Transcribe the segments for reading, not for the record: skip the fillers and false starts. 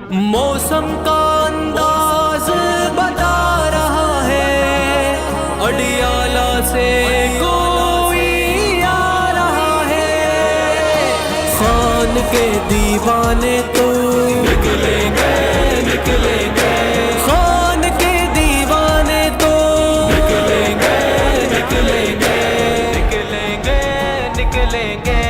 मौसम का अंदाज बता रहा है, अडियाला से कोई आ रहा है। खान के दीवाने तो निकलेंगे निकलेंगे, खान के दीवाने तो निकलेंगे निकलेंगे निकलेंगे निकलेंगे।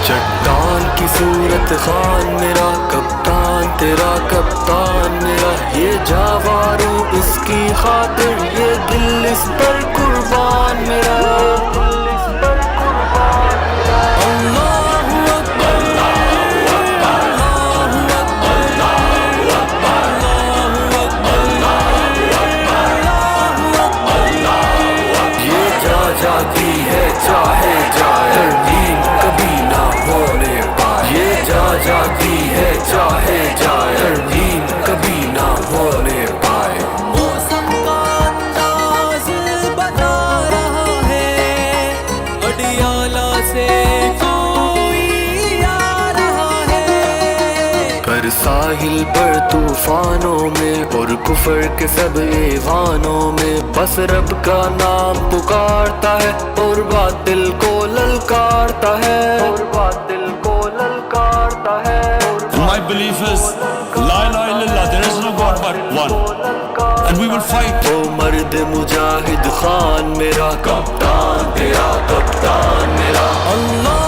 चट्टान की सूरत खान मेरा कप्तान, तेरा कप्तान मेरा, ये जावारू इसकी खातिर, ये दिल इस पर कुर्बान मेरा। अल्लाहु अकबर, अल्लाहु अकबर, अल्लाहु अकबर, अल्लाहु अकबर। ये जा जाती है चाहे जाए, तरमीम कभी ना होने पाए। ये जा जाती है चाहे जाए, तरमीम कभी ना होने पाए। मौसम का अंदाज बता रहा है, अडियाला से कोई आ रहा है। पर साहिल पर तूफानों में और कुफर के सब ऐवानों में, बस रब का नाम पुकारता है और बातिल को ललकारता है, और बातिल को ललकारता है। My belief is La ilaha illallah, there is no God but one, and we will fight. ओ मर्द मुजाहिद खान मेरा कप्तान, तेरा कप्तान मेरा। अल्लाह